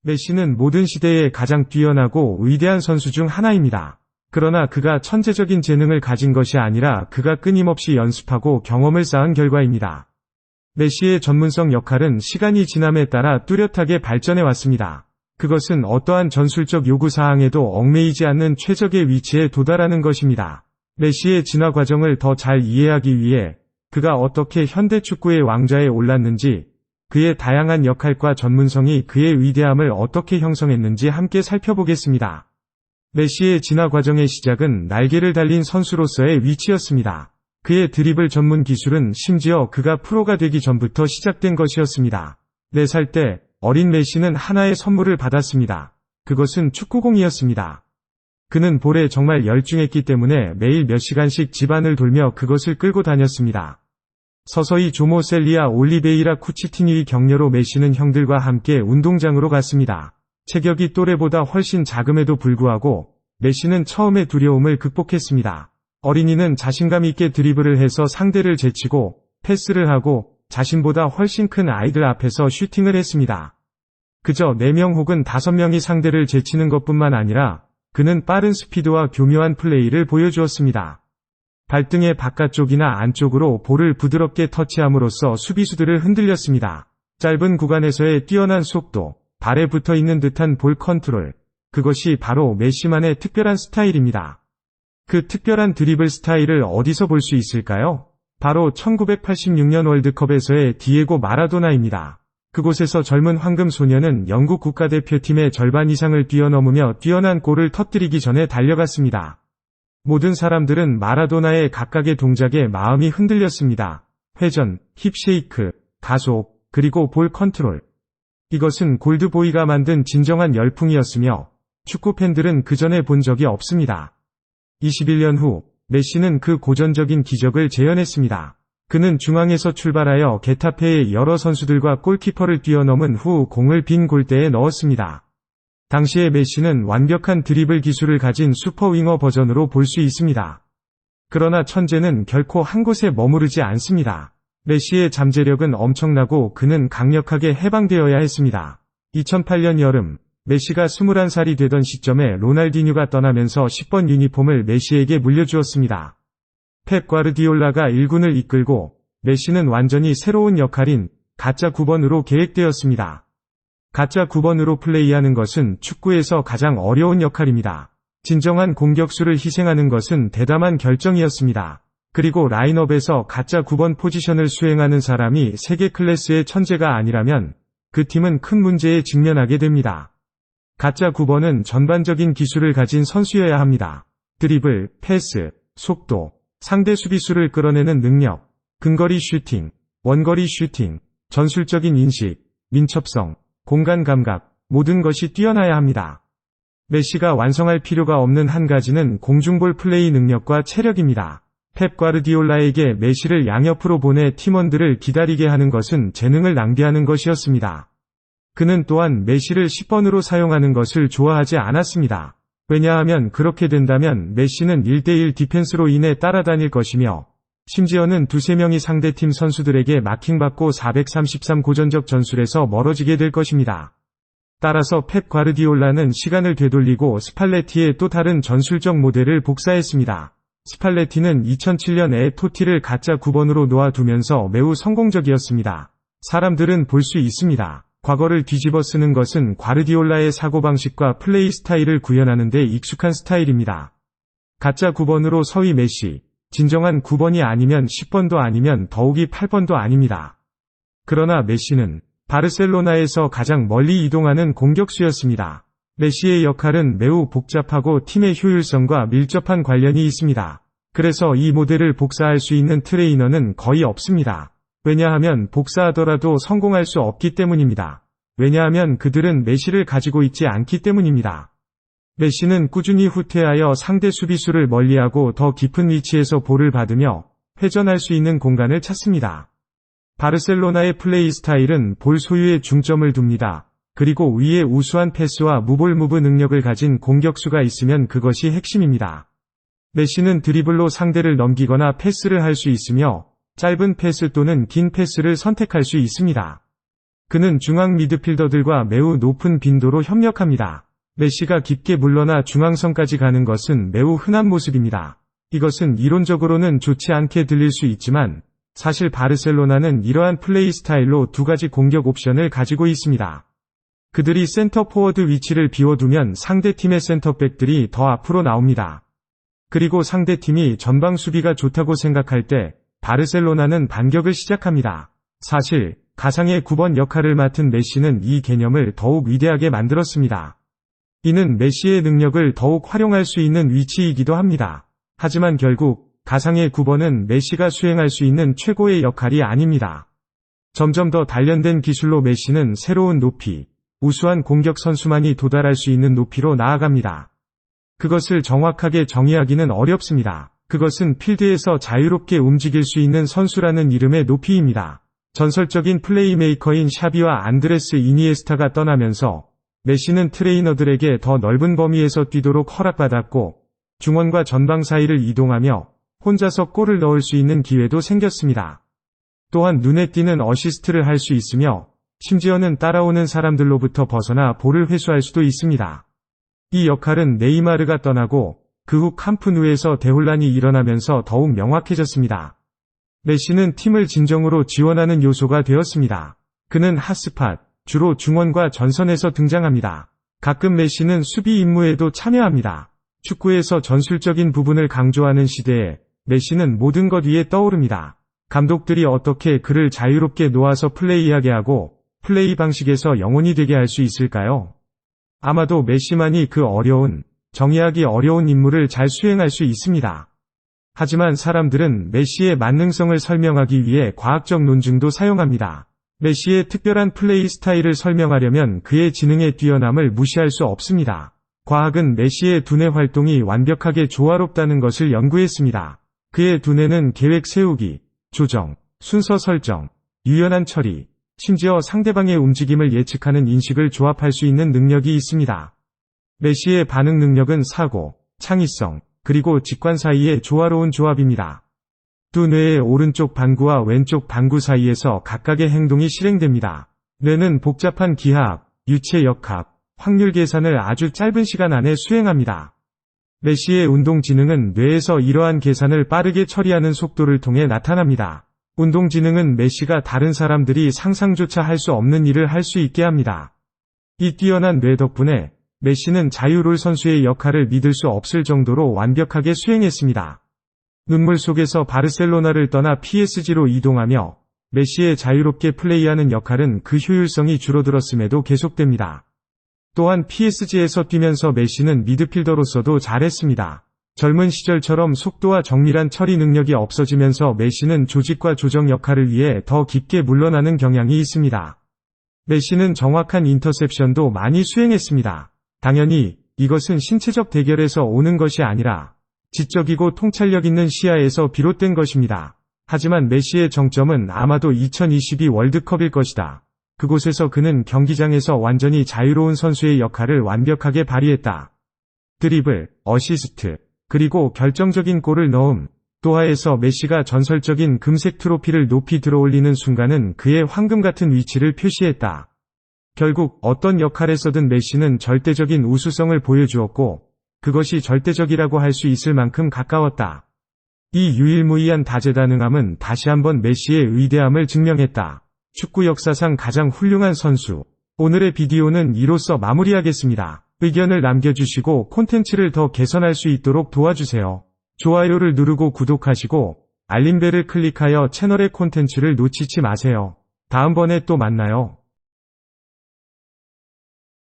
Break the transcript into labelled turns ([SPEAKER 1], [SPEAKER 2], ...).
[SPEAKER 1] 메시는 모든 시대에 가장 뛰어나고 위대한 선수 중 하나입니다. 그러나 그가 천재적인 재능을 가진 것이 아니라 그가 끊임없이 연습하고 경험을 쌓은 결과입니다. 메시의 전문성 역할은 시간이 지남에 따라 뚜렷하게 발전해 왔습니다. 그것은 어떠한 전술적 요구사항에도 얽매이지 않는 최적의 위치에 도달하는 것입니다. 메시의 진화 과정을 더 잘 이해하기 위해 그가 어떻게 현대 축구의 왕좌에 올랐는지, 그의 다양한 역할과 전문성이 그의 위대함을 어떻게 형성했는지 함께 살펴보겠습니다. 메시의 진화 과정의 시작은 날개를 달린 선수로서의 위치였습니다. 그의 드리블 전문 기술은 심지어 그가 프로가 되기 전부터 시작된 것이었습니다. 4살 때 어린 메시는 하나의 선물을 받았습니다. 그것은 축구공이었습니다. 그는 볼에 정말 열중했기 때문에 매일 몇 시간씩 집안을 돌며 그것을 끌고 다녔습니다. 서서히 조모 셀리아 올리베이라 쿠치티니의 격려로 메시는 형들과 함께 운동장으로 갔습니다. 체격이 또래보다 훨씬 작음에도 불구하고 메시는 처음의 두려움을 극복했습니다. 어린이는 자신감 있게 드리블을 해서 상대를 제치고 패스를 하고 자신보다 훨씬 큰 아이들 앞에서 슈팅을 했습니다. 그저 4명 혹은 5명이 상대를 제치는 것뿐만 아니라 그는 빠른 스피드와 교묘한 플레이를 보여주었습니다. 발등의 바깥쪽이나 안쪽으로 볼을 부드럽게 터치함으로써 수비수들을 흔들렸습니다. 짧은 구간에서의 뛰어난 속도, 발에 붙어있는 듯한 볼 컨트롤, 그것이 바로 메시만의 특별한 스타일입니다. 그 특별한 드리블 스타일을 어디서 볼 수 있을까요? 바로 1986년 월드컵에서의 디에고 마라도나입니다. 그곳에서 젊은 황금 소녀는 영국 국가대표팀의 절반 이상을 뛰어넘으며 뛰어난 골을 터뜨리기 전에 달려갔습니다. 모든 사람들은 마라도나의 각각의 동작에 마음이 흔들렸습니다. 회전, 힙 쉐이크, 가속, 그리고 볼 컨트롤. 이것은 골드보이가 만든 진정한 열풍이었으며 축구 팬들은 그전에 본 적이 없습니다. 21년 후 메시는 그 고전적인 기적을 재현했습니다. 그는 중앙에서 출발하여 게타페의 여러 선수들과 골키퍼를 뛰어넘은 후 공을 빈 골대에 넣었습니다. 당시의 메시는 완벽한 드리블 기술을 가진 슈퍼윙어 버전으로 볼 수 있습니다. 그러나 천재는 결코 한 곳에 머무르지 않습니다. 메시의 잠재력은 엄청나고 그는 강력하게 해방되어야 했습니다. 2008년 여름, 메시가 21살이 되던 시점에 로날디뉴가 떠나면서 10번 유니폼을 메시에게 물려주었습니다. 펩 과르디올라가 1군을 이끌고 메시는 완전히 새로운 역할인 가짜 9번으로 계획되었습니다. 가짜 9번으로 플레이하는 것은 축구에서 가장 어려운 역할입니다. 진정한 공격수를 희생하는 것은 대담한 결정이었습니다. 그리고 라인업에서 가짜 9번 포지션을 수행하는 사람이 세계 클래스의 천재가 아니라면 그 팀은 큰 문제에 직면하게 됩니다. 가짜 9번은 전반적인 기술을 가진 선수여야 합니다. 드리블, 패스, 속도, 상대 수비수를 끌어내는 능력, 근거리 슈팅, 원거리 슈팅, 전술적인 인식, 민첩성, 공간 감각, 모든 것이 뛰어나야 합니다. 메시가 완성할 필요가 없는 한 가지는 공중볼 플레이 능력과 체력입니다. 펩 과르디올라에게 메시를 양옆으로 보내 팀원들을 기다리게 하는 것은 재능을 낭비하는 것이었습니다. 그는 또한 메시를 10번으로 사용하는 것을 좋아하지 않았습니다. 왜냐하면 그렇게 된다면 메시는 1대1 디펜스로 인해 따라다닐 것이며 심지어는 2-3명이 상대팀 선수들에게 마킹받고 433 고전적 전술에서 멀어지게 될 것입니다. 따라서 펩 과르디올라는 시간을 되돌리고 스팔레티의 또 다른 전술적 모델을 복사했습니다. 스팔레티는 2007년에 토티를 가짜 9번으로 놓아두면서 매우 성공적이었습니다. 사람들은 볼 수 있습니다. 과거를 뒤집어 쓰는 것은 과르디올라의 사고방식과 플레이 스타일을 구현하는 데 익숙한 스타일입니다. 가짜 9번으로 서위 메시, 진정한 9번이 아니면 10번도 아니면 더욱이 8번도 아닙니다. 그러나 메시는 바르셀로나에서 가장 멀리 이동하는 공격수였습니다. 메시의 역할은 매우 복잡하고 팀의 효율성과 밀접한 관련이 있습니다. 그래서 이 모델을 복사할 수 있는 트레이너는 거의 없습니다. 왜냐하면 복사하더라도 성공할 수 없기 때문입니다. 왜냐하면 그들은 메시를 가지고 있지 않기 때문입니다. 메시는 꾸준히 후퇴하여 상대 수비수를 멀리하고 더 깊은 위치에서 볼을 받으며 회전할 수 있는 공간을 찾습니다. 바르셀로나의 플레이 스타일은 볼 소유에 중점을 둡니다. 그리고 위에 우수한 패스와 무볼 무브 능력을 가진 공격수가 있으면 그것이 핵심입니다. 메시는 드리블로 상대를 넘기거나 패스를 할 수 있으며 짧은 패스 또는 긴 패스를 선택할 수 있습니다. 그는 중앙 미드필더들과 매우 높은 빈도로 협력합니다. 메시가 깊게 물러나 중앙선까지 가는 것은 매우 흔한 모습입니다. 이것은 이론적으로는 좋지 않게 들릴 수 있지만 사실 바르셀로나는 이러한 플레이 스타일로 두 가지 공격 옵션을 가지고 있습니다. 그들이 센터 포워드 위치를 비워두면 상대팀의 센터백들이 더 앞으로 나옵니다. 그리고 상대팀이 전방 수비가 좋다고 생각할 때 바르셀로나는 반격을 시작합니다. 사실 가상의 9번 역할을 맡은 메시는 이 개념을 더욱 위대하게 만들었습니다. 이는 메시의 능력을 더욱 활용할 수 있는 위치이기도 합니다. 하지만 결국 가상의 9번은 메시가 수행할 수 있는 최고의 역할이 아닙니다. 점점 더 단련된 기술로 메시는 새로운 높이, 우수한 공격 선수만이 도달할 수 있는 높이로 나아갑니다. 그것을 정확하게 정의하기는 어렵습니다. 그것은 필드에서 자유롭게 움직일 수 있는 선수라는 이름의 높이입니다. 전설적인 플레이메이커인 샤비와 안드레스 이니에스타가 떠나면서 메시는 트레이너들에게 더 넓은 범위에서 뛰도록 허락받았고 중원과 전방 사이를 이동하며 혼자서 골을 넣을 수 있는 기회도 생겼습니다. 또한 눈에 띄는 어시스트를 할 수 있으며 심지어는 따라오는 사람들로부터 벗어나 볼을 회수할 수도 있습니다. 이 역할은 네이마르가 떠나고 그 후 캄프누에서 대혼란이 일어나면서 더욱 명확해졌습니다. 메시는 팀을 진정으로 지원하는 요소가 되었습니다. 그는 핫스팟, 주로 중원과 전선에서 등장합니다. 가끔 메시는 수비 임무에도 참여합니다. 축구에서 전술적인 부분을 강조하는 시대에 메시는 모든 것 위에 떠오릅니다. 감독들이 어떻게 그를 자유롭게 놓아서 플레이하게 하고 플레이 방식에서 영혼이 되게 할 수 있을까요? 아마도 메시만이 그 정의하기 어려운 임무를 잘 수행할 수 있습니다. 하지만 사람들은 메시의 만능성을 설명하기 위해 과학적 논증도 사용합니다. 메시의 특별한 플레이 스타일을 설명하려면 그의 지능의 뛰어남을 무시할 수 없습니다. 과학은 메시의 두뇌 활동이 완벽하게 조화롭다는 것을 연구했습니다. 그의 두뇌는 계획 세우기, 조정, 순서 설정, 유연한 처리, 심지어 상대방의 움직임을 예측하는 인식을 조합할 수 있는 능력이 있습니다. 메시의 반응 능력은 사고, 창의성, 그리고 직관 사이의 조화로운 조합입니다. 두 뇌의 오른쪽 반구와 왼쪽 반구 사이에서 각각의 행동이 실행됩니다. 뇌는 복잡한 기하학, 유체 역학, 확률 계산을 아주 짧은 시간 안에 수행합니다. 메시의 운동 지능은 뇌에서 이러한 계산을 빠르게 처리하는 속도를 통해 나타납니다. 운동 지능은 메시가 다른 사람들이 상상조차 할 수 없는 일을 할 수 있게 합니다. 이 뛰어난 뇌 덕분에 메시는 자유롤 선수의 역할을 믿을 수 없을 정도로 완벽하게 수행했습니다. 눈물 속에서 바르셀로나를 떠나 PSG로 이동하며 메시의 자유롭게 플레이하는 역할은 그 효율성이 줄어들었음에도 계속됩니다. 또한 PSG에서 뛰면서 메시는 미드필더로서도 잘했습니다. 젊은 시절처럼 속도와 정밀한 처리 능력이 없어지면서 메시는 조직과 조정 역할을 위해 더 깊게 물러나는 경향이 있습니다. 메시는 정확한 인터셉션도 많이 수행했습니다. 당연히 이것은 신체적 대결에서 오는 것이 아니라 지적이고 통찰력 있는 시야에서 비롯된 것입니다. 하지만 메시의 정점은 아마도 2022 월드컵일 것이다. 그곳에서 그는 경기장에서 완전히 자유로운 선수의 역할을 완벽하게 발휘했다. 드리블, 어시스트, 그리고 결정적인 골을 넣음, 도하에서 메시가 전설적인 금색 트로피를 높이 들어올리는 순간은 그의 황금 같은 위치를 표시했다. 결국 어떤 역할에서든 메시는 절대적인 우수성을 보여주었고 그것이 절대적이라고 할 수 있을 만큼 가까웠다. 이 유일무이한 다재다능함은 다시 한번 메시의 위대함을 증명했다. 축구 역사상 가장 훌륭한 선수. 오늘의 비디오는 이로써 마무리하겠습니다. 의견을 남겨주시고 콘텐츠를 더 개선할 수 있도록 도와주세요. 좋아요를 누르고 구독하시고 알림벨을 클릭하여 채널의 콘텐츠를 놓치지 마세요. 다음번에 또 만나요.